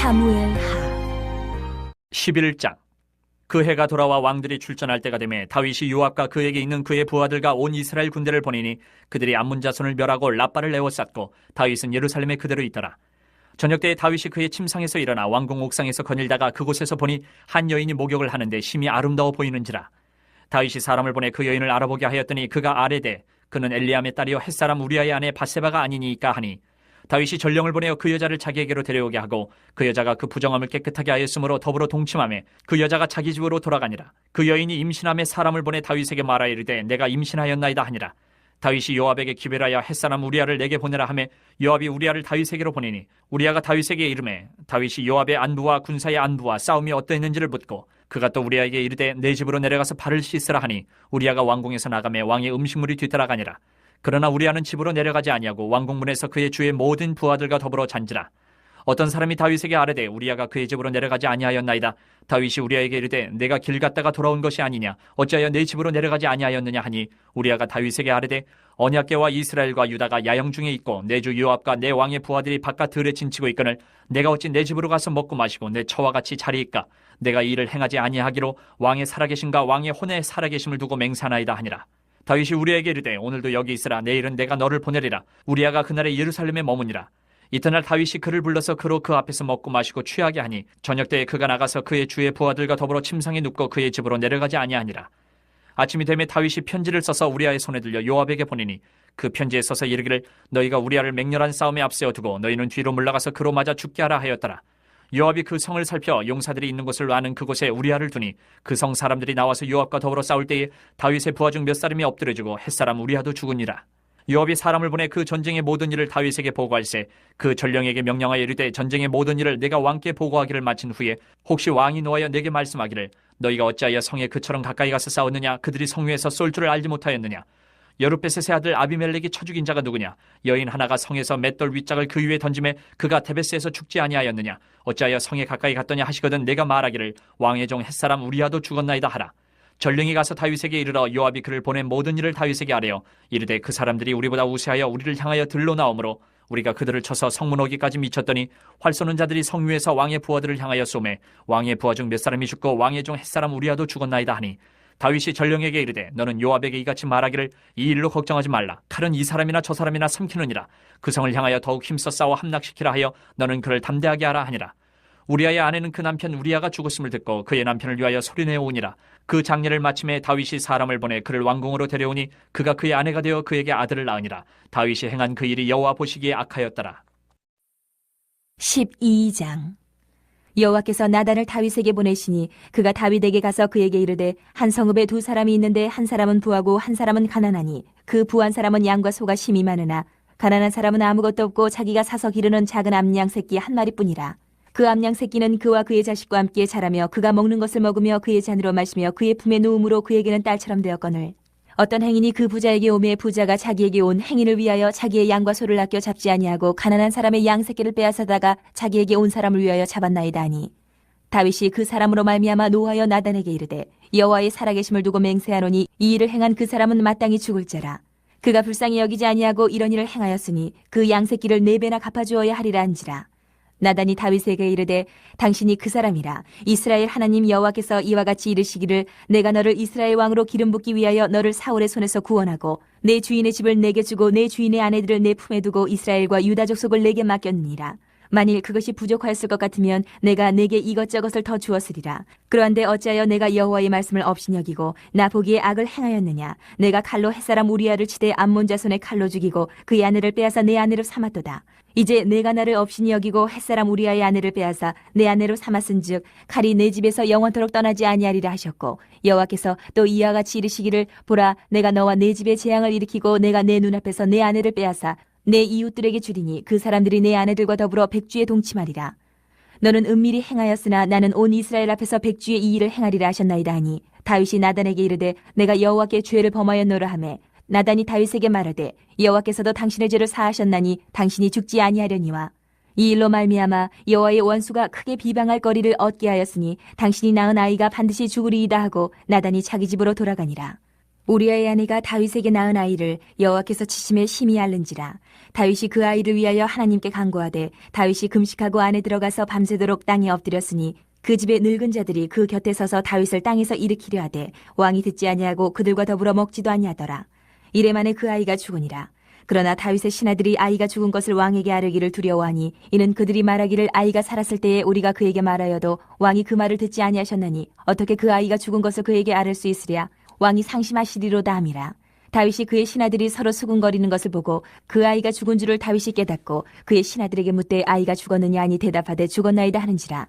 사무엘하 11장. 그 해가 돌아와 왕들이 출전할 때가 되매 다윗이 요압과 그에게 있는 그의 부하들과 온 이스라엘 군대를 보내니 그들이 암몬 자손을 멸하고 라빠를 에워쌌고 다윗은 예루살렘에 그대로 있더라. 저녁 때에 다윗이 그의 침상에서 일어나 왕궁 옥상에서 거닐다가 그곳에서 보니 한 여인이 목욕을 하는데 심히 아름다워 보이는지라. 다윗이 사람을 보내 그 여인을 알아보게 하였더니 그가 아뢰되 그는 엘리암의 딸이요 햇사람 우리아의 아내 바세바가 아니니이까 하니, 다윗이 전령을 보내어 그 여자를 자기에게로 데려오게 하고 그 여자가 그 부정함을 깨끗하게 하였으므로 더불어 동침하며 그 여자가 자기 집으로 돌아가니라. 그 여인이 임신함에 사람을 보내 다윗에게 말하여 이르되 내가 임신하였나이다 하니라. 다윗이 요압에게 기별하여 햇사람 우리아를 내게 보내라 하매 요압이 우리아를 다윗에게로 보내니 우리아가 다윗에게 이르매 다윗이 요압의 안부와 군사의 안부와 싸움이 어떠했는지를 묻고 그가 또 우리아에게 이르되 내 집으로 내려가서 발을 씻으라 하니 우리아가 왕궁에서 나가매 왕의 음식물이 뒤따라가니라. 그러나 우리아는 집으로 내려가지 아니하고 왕궁문에서 그의 주의 모든 부하들과 더불어 잔지라. 어떤 사람이 다윗에게 아뢰되 우리아가 그의 집으로 내려가지 아니하였나이다. 다윗이 우리아에게 이르되 내가 길 갔다가 돌아온 것이 아니냐 어찌하여 내 집으로 내려가지 아니하였느냐 하니 우리아가 다윗에게 아뢰되 언약궤와 이스라엘과 유다가 야영 중에 있고 내 주 요압과 내 왕의 부하들이 바깥 들에 진치고 있거늘 내가 어찌 내 집으로 가서 먹고 마시고 내 처와 같이 자리이까. 내가 이 일을 행하지 아니하기로 왕의 살아계심과 왕의 혼의 살아계심을 두고 맹세하나이다 하니라. 다윗이 우리아에게 이르되 오늘도 여기 있으라. 내일은 내가 너를 보내리라. 우리아가 그날에 예루살렘에 머무니라. 이튿날 다윗이 그를 불러서 그로 그 앞에서 먹고 마시고 취하게 하니 저녁 때에 그가 나가서 그의 주의 부하들과 더불어 침상에 눕고 그의 집으로 내려가지 아니하니라. 아침이 되매 다윗이 편지를 써서 우리아의 손에 들려 요압에게 보내니 그 편지에 써서 이르기를 너희가 우리아를 맹렬한 싸움에 앞세워 두고 너희는 뒤로 물러가서 그로 맞아 죽게 하라 하였더라. 요압이 그 성을 살펴 용사들이 있는 곳을 아는 그곳에 우리아를 두니 그 성 사람들이 나와서 요압과 더불어 싸울 때에 다윗의 부하 중 몇 사람이 엎드려지고 햇사람 우리아도 죽으니라. 요압이 사람을 보내 그 전쟁의 모든 일을 다윗에게 보고할세 그 전령에게 명령하여 이르되 전쟁의 모든 일을 내가 왕께 보고하기를 마친 후에 혹시 왕이 노하여 내게 말씀하기를 너희가 어찌하여 성에 그처럼 가까이 가서 싸웠느냐. 그들이 성 위에서 쏠 줄을 알지 못하였느냐. 여룻베셋의 아들 아비멜렉이 쳐 죽인 자가 누구냐. 여인 하나가 성에서 맷돌 윗짝을 그 위에 던짐에 그가 데베스에서 죽지 아니하였느냐. 어찌하여 성에 가까이 갔더냐 하시거든 내가 말하기를 왕의 종 햇사람 우리아도 죽었나이다 하라. 전령이 가서 다윗에게 이르러 요압이 그를 보낸 모든 일을 다윗에게 아뢰어 이르되 그 사람들이 우리보다 우세하여 우리를 향하여 들로 나오므로 우리가 그들을 쳐서 성문 오기까지 미쳤더니 활 쏘는 자들이 성 위에서 왕의 부하들을 향하여 쏘매 왕의 부하 중 몇 사람이 죽고 왕의 종 햇사람 우리아도 죽었나이다 하니, 다윗이 전령에게 이르되 너는 요압에게 이같이 말하기를 이 일로 걱정하지 말라. 칼은 이 사람이나 저 사람이나 삼키느니라. 그 성을 향하여 더욱 힘써 싸워 함락시키라 하여 너는 그를 담대하게 하라 하니라. 우리아의 아내는 그 남편 우리아가 죽었음을 듣고 그의 남편을 위하여 소리내어 오니라. 그 장례를 마침에 다윗이 사람을 보내 그를 왕궁으로 데려오니 그가 그의 아내가 되어 그에게 아들을 낳으니라. 다윗이 행한 그 일이 여호와 보시기에 악하였더라. 12장. 여호와께서 나단을 다윗에게 보내시니 그가 다윗에게 가서 그에게 이르되 한 성읍에 두 사람이 있는데 한 사람은 부하고 한 사람은 가난하니 그 부한 사람은 양과 소가 심히 많으나 가난한 사람은 아무것도 없고 자기가 사서 기르는 작은 암양 새끼 한 마리뿐이라. 그 암양 새끼는 그와 그의 자식과 함께 자라며 그가 먹는 것을 먹으며 그의 잔으로 마시며 그의 품에 누움으로 그에게는 딸처럼 되었거늘 어떤 행인이 그 부자에게 오매 부자가 자기에게 온 행인을 위하여 자기의 양과 소를 아껴 잡지 아니하고 가난한 사람의 양 새끼를 빼앗아다가 자기에게 온 사람을 위하여 잡았나이다 하니, 다윗이 그 사람으로 말미암아 노하여 나단에게 이르되 여호와의 살아계심을 두고 맹세하노니 이 일을 행한 그 사람은 마땅히 죽을 자라. 그가 불쌍히 여기지 아니하고 이런 일을 행하였으니 그 양 새끼를 4배나 갚아주어야 하리라 한지라. 나단이 다윗에게 이르되 당신이 그 사람이라. 이스라엘 하나님 여호와께서 이와 같이 이르시기를 내가 너를 이스라엘 왕으로 기름 붓기 위하여 너를 사울의 손에서 구원하고 내 주인의 집을 내게 주고 내 주인의 아내들을 내 품에 두고 이스라엘과 유다 족속을 내게 맡겼느니라. 만일 그것이 부족하였을 것 같으면 내가 내게 이것저것을 더 주었으리라. 그러한데 어찌하여 내가 여호와의 말씀을 업신여기고 나 보기에 악을 행하였느냐. 내가 칼로 햇사람 우리아를 치되 암몬 자손의 칼로 죽이고 그의 아내를 빼앗아 내 아내로 삼았도다. 이제 내가 나를 업신이 여기고 햇사람 우리아의 아내를 빼앗아 내 아내로 삼았은즉 칼이 내 집에서 영원토록 떠나지 아니하리라 하셨고, 여호와께서 또 이와 같이 이르시기를 보라 내가 너와 내 집에 재앙을 일으키고 내가 내 눈앞에서 내 아내를 빼앗아 내 이웃들에게 주리니 그 사람들이 내 아내들과 더불어 백주에 동침하리라. 너는 은밀히 행하였으나 나는 온 이스라엘 앞에서 백주의 이 일을 행하리라 하셨나이다 하니, 다윗이 나단에게 이르되 내가 여호와께 죄를 범하였노라 하매 나단이 다윗에게 말하되 여호와께서도 당신의 죄를 사하셨나니 당신이 죽지 아니하려니와 이 일로 말미암아 여호와의 원수가 크게 비방할 거리를 얻게 하였으니 당신이 낳은 아이가 반드시 죽으리이다 하고 나단이 자기 집으로 돌아가니라. 우리아의 아내가 다윗에게 낳은 아이를 여호와께서 치심에 심히 앓는지라. 다윗이 그 아이를 위하여 하나님께 간구하되 다윗이 금식하고 안에 들어가서 밤새도록 땅에 엎드렸으니 그 집의 늙은 자들이 그 곁에 서서 다윗을 땅에서 일으키려 하되 왕이 듣지 아니하고 그들과 더불어 먹지도 아니하더라. 이래 만에 그 아이가 죽으니라. 그러나 다윗의 신하들이 아이가 죽은 것을 왕에게 아뢰기를 두려워하니 이는 그들이 말하기를 아이가 살았을 때에 우리가 그에게 말하여도 왕이 그 말을 듣지 아니하셨나니 어떻게 그 아이가 죽은 것을 그에게 아뢰 수 있으랴. 왕이 상심하시리로다 함이라. 다윗이 그의 신하들이 서로 수군거리는 것을 보고 그 아이가 죽은 줄을 다윗이 깨닫고 그의 신하들에게 묻되 아이가 죽었느냐 하니 대답하되 죽었나이다 하는지라.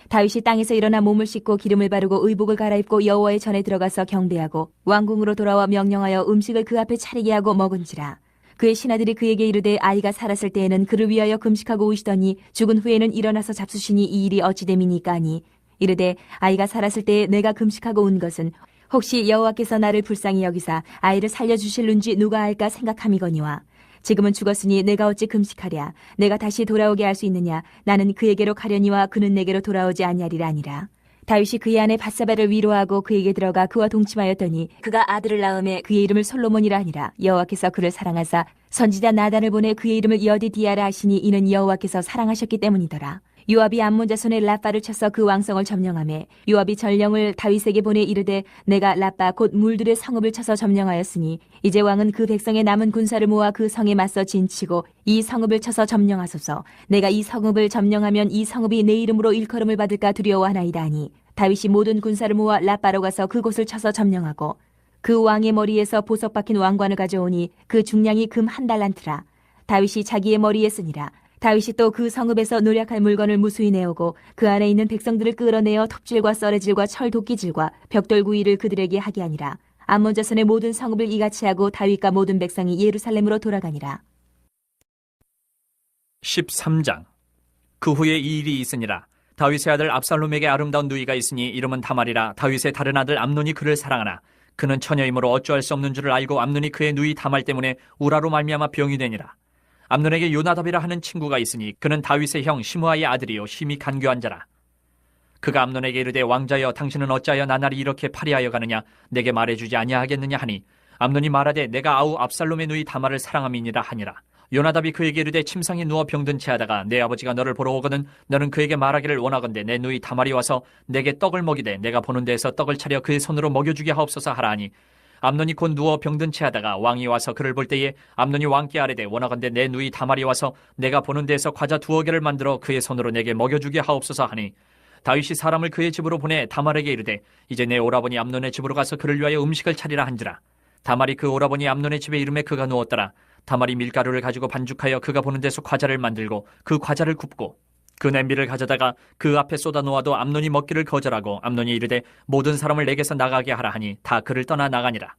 다윗이 땅에서 일어나 몸을 씻고 기름을 바르고 의복을 갈아입고 여호와의 전에 들어가서 경배하고 왕궁으로 돌아와 명령하여 음식을 그 앞에 차리게 하고 먹은지라. 그의 신하들이 그에게 이르되 아이가 살았을 때에는 그를 위하여 금식하고 오시더니 죽은 후에는 일어나서 잡수시니 이 일이 어찌 됨이니까 하니 이르되 아이가 살았을 때에 내가 금식하고 온 것은 혹시 여호와께서 나를 불쌍히 여기사 아이를 살려주실는지 누가 알까 생각함이거니와 지금은 죽었으니 내가 어찌 금식하랴. 내가 다시 돌아오게 할 수 있느냐. 나는 그에게로 가려니와 그는 내게로 돌아오지 아니하리라 아니라. 다윗이 그의 아내 밧세바를 위로하고 그에게 들어가 그와 동침하였더니 그가 아들을 낳음에 그의 이름을 솔로몬이라 하니라. 여호와께서 그를 사랑하사 선지자 나단을 보내 그의 이름을 여디디아라 하시니 이는 여호와께서 사랑하셨기 때문이더라. 요압이 암몬 자손의 라빠를 쳐서 그 왕성을 점령하매 요압이 전령을 다윗에게 보내 이르되 내가 라빠 곧 물들의 성읍을 쳐서 점령하였으니 이제 왕은 그 백성의 남은 군사를 모아 그 성에 맞서 진치고 이 성읍을 쳐서 점령하소서. 내가 이 성읍을 점령하면 이 성읍이 내 이름으로 일컬음을 받을까 두려워하나이다 하니 다윗이 모든 군사를 모아 라빠로 가서 그곳을 쳐서 점령하고 그 왕의 머리에서 보석 박힌 왕관을 가져오니 그 중량이 금 1달란트라. 다윗이 자기의 머리에 쓰니라. 다윗이 또 그 성읍에서 노략할 물건을 무수히 내오고 그 안에 있는 백성들을 끌어내어 톱질과 썰어질과 철 도끼질과 벽돌 구이를 그들에게 하게 하니라. 암몬 자손의 모든 성읍을 이같이 하고 다윗과 모든 백성이 예루살렘으로 돌아가니라. 13장. 그 후에 이 일이 있으니라. 다윗의 아들 압살롬에게 아름다운 누이가 있으니 이름은 다말이라. 다윗의 다른 아들 암논이 그를 사랑하나 그는 처녀이므로 어찌할 수 없는 줄을 알고 암논이 그의 누이 다말 때문에 우라로 말미암아 병이 되니라. 암논에게 요나답이라 하는 친구가 있으니 그는 다윗의 형 시므아의 아들이요 심히 간교한 자라. 그가 암논에게 이르되 왕자여 당신은 어찌하여 나날이 이렇게 파리하여 가느냐. 내게 말해주지 아니하겠느냐 하니 암논이 말하되 내가 아우 압살롬의 누이 다말을 사랑함이니라 하니라. 요나답이 그에게 이르되 침상에 누워 병든 채 하다가 내 아버지가 너를 보러 오거든 너는 그에게 말하기를 원하건대 내 누이 다말이 와서 내게 떡을 먹이되 내가 보는 데에서 떡을 차려 그의 손으로 먹여주게 하옵소서 하라 하니 암논이 곧 누워 병든 채 하다가 왕이 와서 그를 볼 때에 암논이 왕께 아뢰되 원하건대 내 누이 다말이 와서 내가 보는 데에서 과자 2개를 만들어 그의 손으로 내게 먹여주게 하옵소서 하니 다윗이 사람을 그의 집으로 보내 다말에게 이르되 이제 내 오라버니 암논의 집으로 가서 그를 위하여 음식을 차리라 한지라. 다말이 그 오라버니 암논의 집에 이름에 그가 누웠더라. 다말이 밀가루를 가지고 반죽하여 그가 보는 데서 과자를 만들고 그 과자를 굽고 그 냄비를 가져다가 그 앞에 쏟아 놓아도 암논이 먹기를 거절하고 암논이 이르되 모든 사람을 내게서 나가게 하라 하니 다 그를 떠나 나가니라.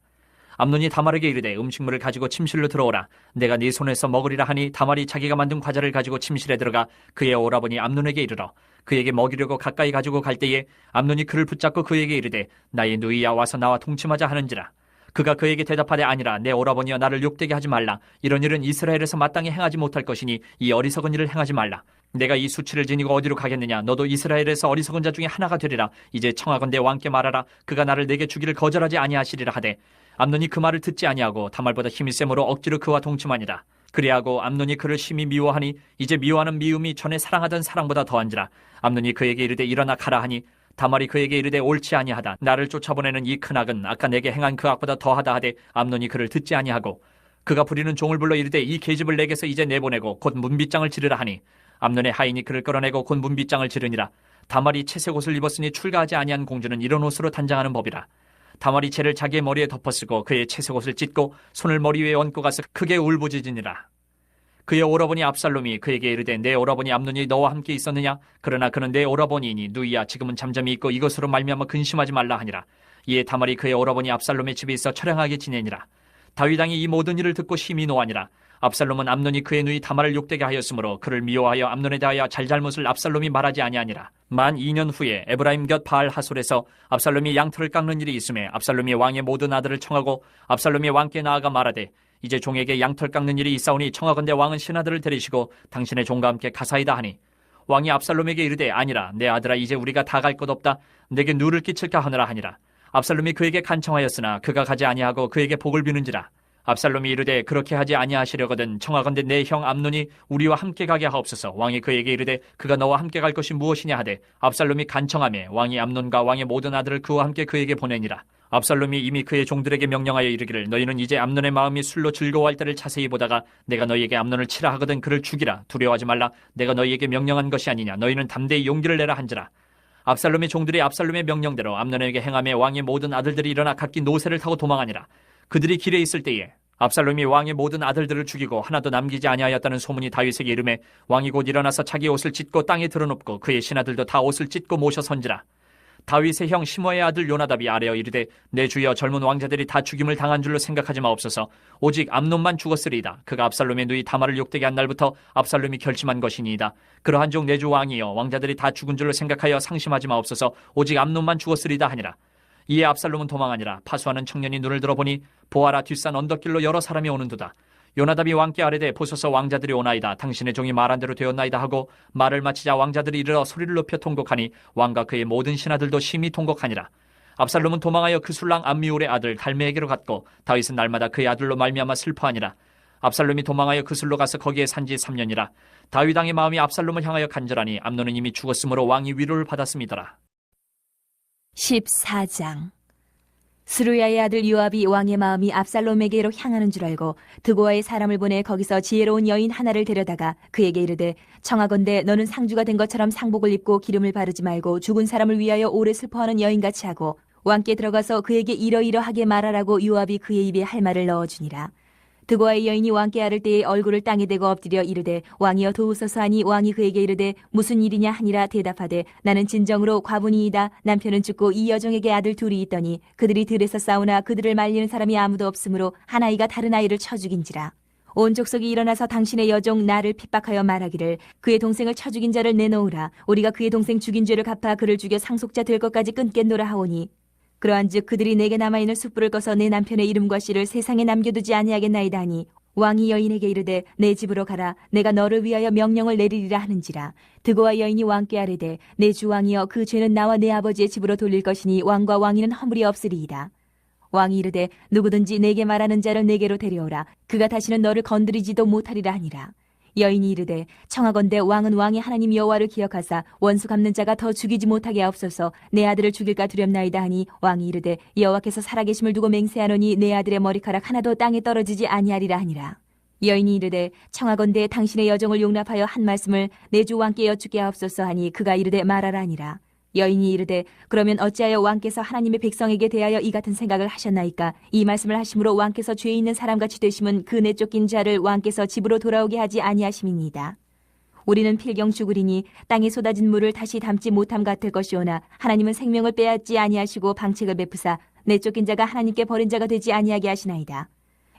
암논이 다말에게 이르되 음식물을 가지고 침실로 들어오라. 내가 네 손에서 먹으리라 하니 다말이 자기가 만든 과자를 가지고 침실에 들어가 그의 오라버니 암논에게 이르러 그에게 먹이려고 가까이 가지고 갈 때에 암논이 그를 붙잡고 그에게 이르되 나의 누이야 와서 나와 동침하자 하는지라. 그가 그에게 대답하되 아니라 내 오라버니여 나를 욕되게 하지 말라. 이런 일은 이스라엘에서 마땅히 행하지 못할 것이니 이 어리석은 일을 행하지 말라. 내가 이 수치를 지니고 어디로 가겠느냐. 너도 이스라엘에서 어리석은 자 중에 하나가 되리라. 이제 청하건대 왕께 말하라. 그가 나를 내게 주기를 거절하지 아니하시리라 하되 암논이 그 말을 듣지 아니하고 다말보다 힘이 세므로 억지로 그와 동침하니라. 그리하고 암논이 그를 심히 미워하니 이제 미워하는 미움이 전에 사랑하던 사랑보다 더한지라. 암논이 그에게 이르되 일어나 가라 하니 다말이 그에게 이르되 옳지 아니하다. 나를 쫓아보내는 이 큰 악은 아까 내게 행한 그 악보다 더하다 하되 암논이 그를 듣지 아니하고 그가 부리는 종을 불러 이르되 이 계집을 내게서 이제 내보내고 곧 문빗장을 지르라 하니 암논의 하인이 그를 끌어내고 곧 문빗장을 지르니라. 다말이 채색 옷을 입었으니 출가하지 아니한 공주는 이런 옷으로 단장하는 법이라. 다말이 채를 자기의 머리에 덮어쓰고 그의 채색 옷을 찢고 손을 머리 위에 얹고 가서 크게 울부짖으니라. 그의 오라버니 압살롬이 그에게 이르되 내 오라버니 암논이 너와 함께 있었느냐? 그러나 그는 내 오라버니이니 누이야 지금은 잠잠히 있고 이것으로 말미암아 근심하지 말라 하니라. 이에 다말이 그의 오라버니 압살롬의 집에 있어 처량하게 지내니라. 다윗 왕이 이 모든 일을 듣고 심히 노하니라. 압살롬은 암논이 그의 누이 다말을 욕되게 하였으므로 그를 미워하여 암논에 대하여 잘잘못을 압살롬이 말하지 아니하니라. 만 2년 후에 에브라임 곁 바알 하솔에서 압살롬이 양털을 깎는 일이 있음에 압살롬이 왕의 모든 아들을 청하고 압살롬이 왕께 나아가 말하되 이제 종에게 양털 깎는 일이 있사오니 청하건대 왕은 신하들을 데리시고 당신의 종과 함께 가사이다 하니 왕이 압살롬에게 이르되 아니라 내 아들아 이제 우리가 다 갈 것 없다. 내게 누를 끼칠까 하느라 하니라. 압살롬이 그에게 간청하였으나 그가 가지 아니하고 그에게 복을 비는지라. 압살롬이 이르되 그렇게 하지 아니하시려거든 청하건대 내 형 암논이 우리와 함께 가게 하옵소서. 왕이 그에게 이르되 그가 너와 함께 갈 것이 무엇이냐 하되 압살롬이 간청하매 왕이 암논과 왕의 모든 아들을 그와 함께 그에게 보내니라. 압살롬이 이미 그의 종들에게 명령하여 이르기를 너희는 이제 암논의 마음이 술로 즐거워할 때를 자세히 보다가 내가 너희에게 암논을 치라 하거든 그를 죽이라. 두려워하지 말라. 내가 너희에게 명령한 것이 아니냐. 너희는 담대히 용기를 내라 한지라. 압살롬의 종들이 압살롬의 명령대로 암논에게 행하며 왕의 모든 아들들이 일어나 각기 노새를 타고 도망하니라. 그들이 길에 있을 때에 압살롬이 왕의 모든 아들들을 죽이고 하나도 남기지 아니하였다는 소문이 다윗에게 이르매 왕이 곧 일어나서 자기 옷을 찢고 땅에 드러눕고 그의 신하들도 다 옷을 찢고 모셔 선지라. 다윗의 형 시므아의 아들 요나답이 아뢰어 이르되 내 주여 젊은 왕자들이 다 죽임을 당한 줄로 생각하지 마옵소서. 오직 암논만 죽었으리이다. 그가 압살롬의 누이 다말을 욕되게 한 날부터 압살롬이 결심한 것이니이다. 그러한즉 내 주 왕이여 왕자들이 다 죽은 줄로 생각하여 상심하지 마옵소서. 오직 암논만 죽었으리이다 하니라. 이에 압살롬은 도망하니라. 파수하는 청년이 눈을 들어보니 보아라 뒷산 언덕길로 여러 사람이 오는도다. 요나답이 왕께 아뢰되 보소서 왕자들이 오나이다. 당신의 종이 말한 대로 되었나이다 하고 말을 마치자 왕자들이 이르러 소리를 높여 통곡하니 왕과 그의 모든 신하들도 심히 통곡하니라. 압살롬은 도망하여 그 술랑 암미울의 아들 갈메에게로 갔고 다윗은 날마다 그의 아들로 말미암아 슬퍼하니라. 압살롬이 도망하여 그 술로 가서 거기에 산지 3년이라. 다윗 왕의 마음이 압살롬을 향하여 간절하니 암논은 이미 죽었으므로 왕이 위로를 받았음이더라. 14장. 스루야의 아들 요압이 왕의 마음이 압살롬에게로 향하는 줄 알고 드고아의 사람을 보내 거기서 지혜로운 여인 하나를 데려다가 그에게 이르되 청하건대 너는 상주가 된 것처럼 상복을 입고 기름을 바르지 말고 죽은 사람을 위하여 오래 슬퍼하는 여인같이 하고 왕께 들어가서 그에게 이러이러하게 말하라고 요압이 그의 입에 할 말을 넣어주니라. 드고아의 여인이 왕께 아를 때에 얼굴을 땅에 대고 엎드려 이르되 왕이여 도우소서 하니 왕이 그에게 이르되 무슨 일이냐 하니라. 대답하되 나는 진정으로 과부니이다. 남편은 죽고 이 여종에게 아들 둘이 있더니 그들이 들에서 싸우나 그들을 말리는 사람이 아무도 없으므로 한 아이가 다른 아이를 쳐 죽인지라. 온 족속이 일어나서 당신의 여종 나를 핍박하여 말하기를 그의 동생을 쳐 죽인 자를 내놓으라. 우리가 그의 동생 죽인 죄를 갚아 그를 죽여 상속자 될 것까지 끊겠노라 하오니 그러한즉 그들이 내게 남아있는 숯불을 꺼서 내 남편의 이름과 씨를 세상에 남겨두지 아니하겠나이다 하니 왕이 여인에게 이르되 내 집으로 가라. 내가 너를 위하여 명령을 내리리라 하는지라. 드고와 여인이 왕께 아뢰되 내 주 왕이여 그 죄는 나와 내 아버지의 집으로 돌릴 것이니 왕과 왕위는 허물이 없으리이다. 왕이 이르되 누구든지 내게 말하는 자를 내게로 데려오라. 그가 다시는 너를 건드리지도 못하리라 하니라. 여인이 이르되 청하건대 왕은 왕의 하나님 여호와를 기억하사 원수 갚는 자가 더 죽이지 못하게 하옵소서. 내 아들을 죽일까 두렵나이다 하니 왕이 이르되 여호와께서 살아계심을 두고 맹세하노니 내 아들의 머리카락 하나도 땅에 떨어지지 아니하리라 하니라. 여인이 이르되 청하건대 당신의 여종을 용납하여 한 말씀을 내 주 왕께 여쭙게 하옵소서 하니 그가 이르되 말하라 하니라. 여인이 이르되 그러면 어찌하여 왕께서 하나님의 백성에게 대하여 이 같은 생각을 하셨나이까? 이 말씀을 하심으로 왕께서 죄 있는 사람같이 되심은 그 내쫓긴 자를 왕께서 집으로 돌아오게 하지 아니하심이니이다. 우리는 필경 죽으리니 땅에 쏟아진 물을 다시 담지 못함 같을 것이오나 하나님은 생명을 빼앗지 아니하시고 방책을 베푸사 내쫓긴 자가 하나님께 버린 자가 되지 아니하게 하시나이다.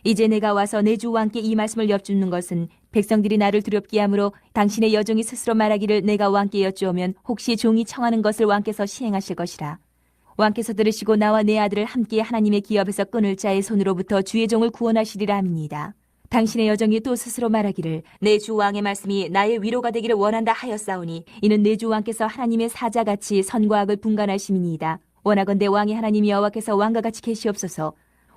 이제 내가 와서 내 주 왕께 이 말씀을 여쭙는 것은 백성들이 나를 두렵게 하므로 당신의 여종이 스스로 말하기를 내가 왕께 여쭈오면 혹시 종이 청하는 것을 왕께서 시행하실 것이라. 왕께서 들으시고 나와 내 아들을 함께 하나님의 기업에서 끊을 자의 손으로부터 주의 종을 구원하시리라 함이니이다. 당신의 여종이 또 스스로 말하기를 내 주 왕의 말씀이 나의 위로가 되기를 원한다 하였사오니 이는 내 주 왕께서 하나님의 사자같이 선과 악을 분간하심이니이다. 원하건대 왕의 하나님 여호와께서 왕과 같이 계시옵소서.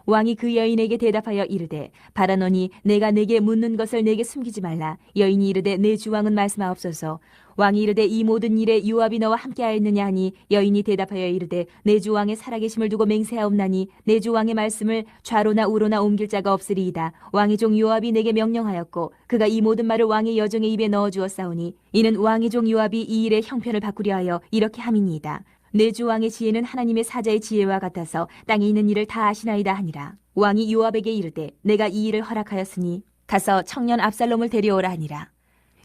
왕이 그 여인에게 대답하여 이르되 바라노니 내가 내게 묻는 것을 내게 숨기지 말라. 여인이 이르되 내 주 왕은 말씀하옵소서. 왕이 이르되 이 모든 일에 요압이 너와 함께하였느냐 하니 여인이 대답하여 이르되 내 주 왕의 살아계심을 두고 맹세하옵나니 내 주 왕의 말씀을 좌로나 우로나 옮길 자가 없으리이다. 왕의 종 요압이 내게 명령하였고 그가 이 모든 말을 왕의 여종의 입에 넣어주었사오니 이는 왕의 종 요압이 이 일의 형편을 바꾸려 하여 이렇게 함이니이다. 내 주 왕의 지혜는 하나님의 사자의 지혜와 같아서 땅에 있는 일을 다 아시나이다 하니라. 왕이 요압에게 이르되 내가 이 일을 허락하였으니 가서 청년 압살롬을 데려오라 하니라.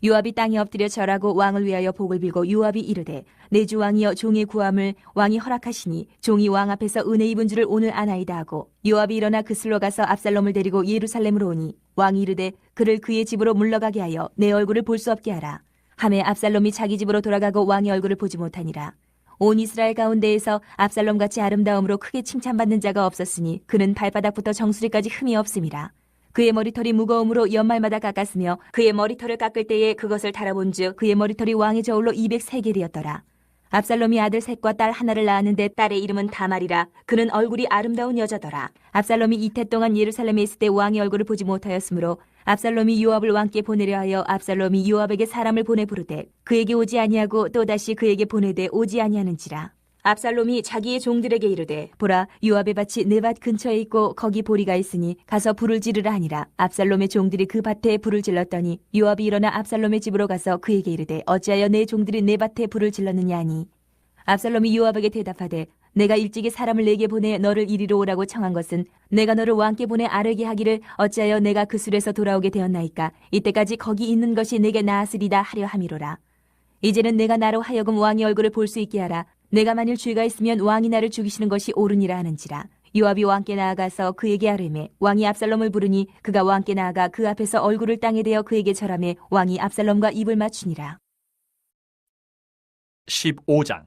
요압이 땅에 엎드려 절하고 왕을 위하여 복을 빌고 요압이 이르되 내 주 왕이여 종의 구함을 왕이 허락하시니 종이 왕 앞에서 은혜 입은 줄을 오늘 아나이다 하고 요압이 일어나 그슬로 가서 압살롬을 데리고 예루살렘으로 오니 왕이 이르되 그를 그의 집으로 물러가게 하여 내 얼굴을 볼 수 없게 하라. 하매 압살롬이 자기 집으로 돌아가고 왕의 얼굴을 보지 못하니라. 온 이스라엘 가운데에서 압살롬같이 아름다움으로 크게 칭찬받는 자가 없었으니 그는 발바닥부터 정수리까지 흠이 없음이라. 그의 머리털이 무거움으로 연말마다 깎았으며 그의 머리털을 깎을 때에 그것을 달아본즉 그의 머리털이 왕의 저울로 200세겔이었더라. 압살롬이 아들 셋과 딸 하나를 낳았는데 딸의 이름은 다말이라. 그는 얼굴이 아름다운 여자더라. 압살롬이 이태 동안 예루살렘에 있을 때 왕의 얼굴을 보지 못하였으므로 압살롬이 요압을 왕께 보내려 하여 압살롬이 요압에게 사람을 보내 부르되 그에게 오지 아니하고 또다시 그에게 보내되 오지 아니하는지라. 압살롬이 자기의 종들에게 이르되 보라, 요압의 밭이 내 밭 근처에 있고 거기 보리가 있으니 가서 불을 지르라 하니라. 압살롬의 종들이 그 밭에 불을 질렀더니 요압이 일어나 압살롬의 집으로 가서 그에게 이르되 어찌하여 내 종들이 내 밭에 불을 질렀느냐 하니 압살롬이 요압에게 대답하되 내가 일찍이 사람을 내게 보내 너를 이리로 오라고 청한 것은 내가 너를 왕께 보내 아뢰게 하기를 어찌하여 내가 그 술에서 돌아오게 되었나이까. 이때까지 거기 있는 것이 내게 나았으리다 하려 함이로라. 이제는 내가 나로 하여금 왕의 얼굴을 볼 수 있게 하라. 내가 만일 죄가 있으면 왕이 나를 죽이시는 것이 옳으니라 하는지라. 요압이 왕께 나아가서 그에게 아뢰매 왕이 압살롬을 부르니 그가 왕께 나아가 그 앞에서 얼굴을 땅에 대어 그에게 절하매 왕이 압살롬과 입을 맞추니라. 15장.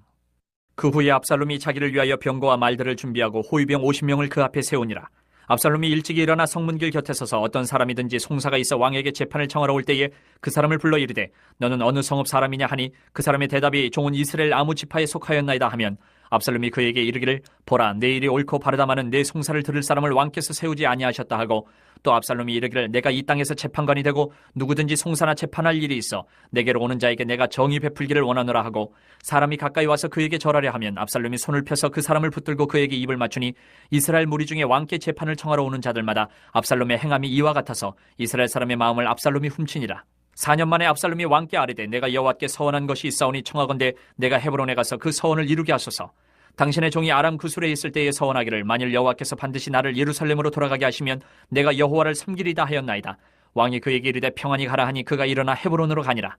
그 후에 압살롬이 자기를 위하여 병거와 말들을 준비하고 호위병 50명을 그 앞에 세우니라. 압살롬이 일찍이 일어나 성문길 곁에 서서 어떤 사람이든지 송사가 있어 왕에게 재판을 청하러 올 때에 그 사람을 불러 이르되 너는 어느 성읍 사람이냐 하니 그 사람의 대답이 종은 이스라엘 아무 지파에 속하였나이다 하면 압살롬이 그에게 이르기를 보라, 내 일이 옳고 바르다마는 내 송사를 들을 사람을 왕께서 세우지 아니하셨다 하고 또 압살롬이 이르기를 내가 이 땅에서 재판관이 되고 누구든지 송사나 재판할 일이 있어 내게로 오는 자에게 내가 정의 베풀기를 원하노라 하고 사람이 가까이 와서 그에게 절하려 하면 압살롬이 손을 펴서 그 사람을 붙들고 그에게 입을 맞추니 이스라엘 무리 중에 왕께 재판을 청하러 오는 자들마다 압살롬의 행함이 이와 같아서 이스라엘 사람의 마음을 압살롬이 훔치니라. 4년 만에 압살롬이 왕께 아뢰되 내가 여호와께 서원한 것이 있사오니 청하건대 내가 헤브론에 가서 그 서원을 이루게 하소서. 당신의 종이 아람 구술에 있을 때에 서원하기를 만일 여호와께서 반드시 나를 예루살렘으로 돌아가게 하시면 내가 여호와를 섬기리다 하였나이다. 왕이 그에게 이르되 평안히 가라 하니 그가 일어나 헤브론으로 가니라.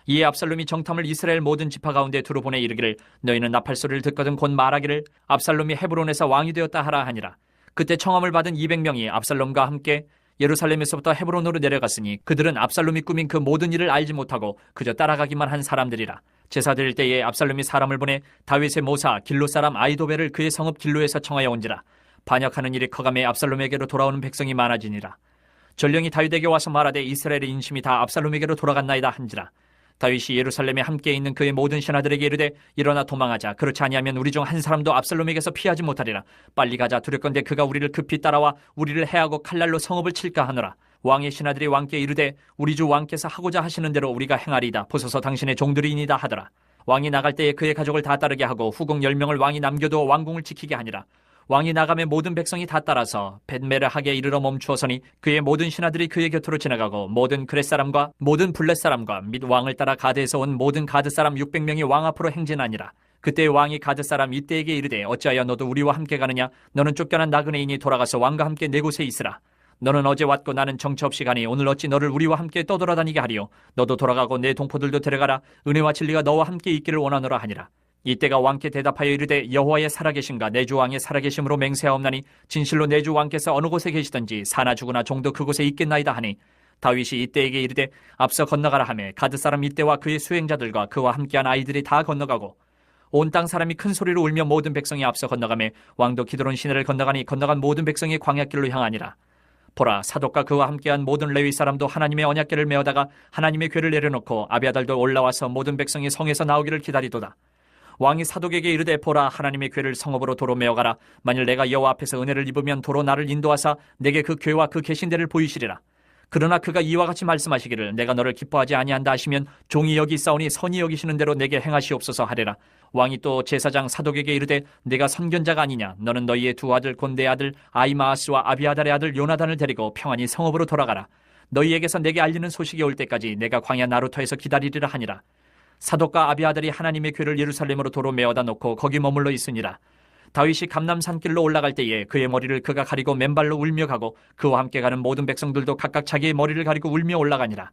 이에 압살롬이 정탐을 이스라엘 모든 지파 가운데 두루 보내 이르기를 너희는 나팔 소리를 듣거든 곧 말하기를 압살롬이 헤브론에서 왕이 되었다 하라 하니라. 그때 청함을 받은 200명이 압살롬과 함께 예루살렘에서부터 헤브론으로 내려갔으니 그들은 압살롬이 꾸민 그 모든 일을 알지 못하고 그저 따라가기만 한 사람들이라. 제사 드릴 때에 압살롬이 사람을 보내 다윗의 모사 길로 사람 아이도벨을 그의 성읍 길로에서 청하여 온지라. 반역하는 일이 커가매 압살롬에게로 돌아오는 백성이 많아지니라. 전령이 다윗에게 와서 말하되 이스라엘의 인심이 다 압살롬에게로 돌아갔나이다 한지라. 다윗이 예루살렘에 함께 있는 그의 모든 신하들에게 이르되 일어나 도망하자. 그렇지 아니하면 우리 중 한 사람도 압살롬에게서 피하지 못하리라. 빨리 가자. 두렵건대 그가 우리를 급히 따라와 우리를 해하고 칼날로 성읍을 칠까 하노라. 왕의 신하들이 왕께 이르되 우리 주 왕께서 하고자 하시는 대로 우리가 행하리이다. 보소서 당신의 종들이니이다 하더라. 왕이 나갈 때에 그의 가족을 다 따르게 하고 후궁 10명을 왕이 남겨두어 왕궁을 지키게 하니라. 왕이 나가매 모든 백성이 다 따라서 벳메르하게 이르러 멈추어서니 그의 모든 신하들이 그의 곁으로 지나가고 모든 그렛 사람과 모든 블렛 사람과 및 왕을 따라 가드에서 온 모든 가드 사람 600명이 왕 앞으로 행진하니라. 그때 왕이 가드 사람 이때에게 이르되 어찌하여 너도 우리와 함께 가느냐? 너는 쫓겨난 나그네이니 돌아가서 왕과 함께 네 곳에 있으라. 너는 어제 왔고 나는 정처 없이 가니 오늘 어찌 너를 우리와 함께 떠돌아다니게 하리요? 너도 돌아가고 내 동포들도 데려가라. 은혜와 진리가 너와 함께 있기를 원하노라 하니라. 이때가 왕께 대답하여 이르되 여호와의 살아계신가 내 주 왕의 살아계심으로 맹세하옵나니 진실로 내 주 왕께서 어느 곳에 계시든지 사나 죽으나 종도 그곳에 있겠나이다 하니 다윗이 이때에게 이르되 앞서 건너가라 하며 가드 사람 이때와 그의 수행자들과 그와 함께한 아이들이 다 건너가고 온 땅 사람이 큰 소리로 울며 모든 백성이 앞서 건너가며 왕도 기드론 시내를 건너가니 건너간 모든 백성이 광야길로 향하니라. 보라, 사독과 그와 함께한 모든 레위 사람도 하나님의 언약궤를 메어다가 하나님의 궤를 내려놓고 아비아달도 올라와서 모든 백성이 성에서 나오기를 기다리도다. 왕이 사독에게 이르되 보라, 하나님의 궤를 성읍으로 도로 메어가라. 만일 내가 여호와 앞에서 은혜를 입으면 도로 나를 인도하사 내게 그 궤와 그 계신대를 보이시리라. 그러나 그가 이와 같이 말씀하시기를 내가 너를 기뻐하지 아니한다 하시면 종이 여기 있사오니 선이 여기시는 대로 내게 행하시옵소서 하리라. 왕이 또 제사장 사독에게 이르되 내가 선견자가 아니냐? 너는 너희의 두 아들 곧 내 아들 아히마아스와 아비아달의 아들 요나단을 데리고 평안히 성읍으로 돌아가라. 너희에게서 내게 알리는 소식이 올 때까지 내가 광야 나루터에서 기다리리라 하니라. 사독과 아비아달이 하나님의 궤를 예루살렘으로 도로 메어다 놓고 거기 머물러 있으니라. 다윗이 감람산길로 올라갈 때에 그의 머리를 그가 가리고 맨발로 울며 가고 그와 함께 가는 모든 백성들도 각각 자기의 머리를 가리고 울며 올라가니라.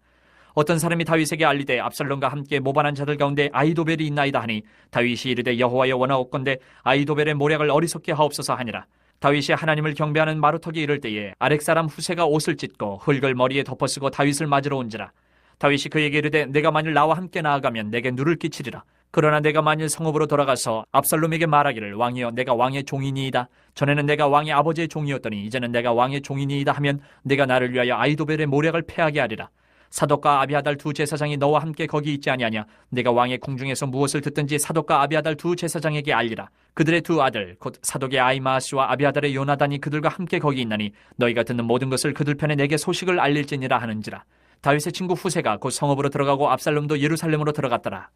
어떤 사람이 다윗에게 알리되 압살롬과 함께 모반한 자들 가운데 아히도벨이 있나이다 하니 다윗이 이르되 여호와여 원하옵건대 아히도벨의 모략을 어리석게 하옵소서 하니라. 다윗이 하나님을 경배하는 마루턱에 이를 때에 아렉 사람 후세가 옷을 찢고 흙을 머리에 덮어쓰고 다윗을 맞으러 온지라. 다윗이 그에게 이르되 내가 만일 나와 함께 나아가면 내게 누를 끼치리라. 그러나 내가 만일 성읍으로 돌아가서 압살롬에게 말하기를 왕이여 내가 왕의 종이니이다. 전에는 내가 왕의 아버지의 종이었더니 이제는 내가 왕의 종이니이다 하면 내가 나를 위하여 아히도벨의 모략을 패하게 하리라. 사독과 아비아달 두 제사장이 너와 함께 거기 있지 아니하냐? 내가 왕의 궁중에서 무엇을 듣든지 사독과 아비아달 두 제사장에게 알리라. 그들의 두 아들 곧 사독의 아히마아스와 아비아달의 요나단이 그들과 함께 거기 있나니 너희가 듣는 모든 것을 그들 편에 내게 소식을 알릴지니라 하는지라. 다윗의 친구 후세가 곧 성읍으로 들어가고 압살롬도 예루살렘으로 들어갔더라.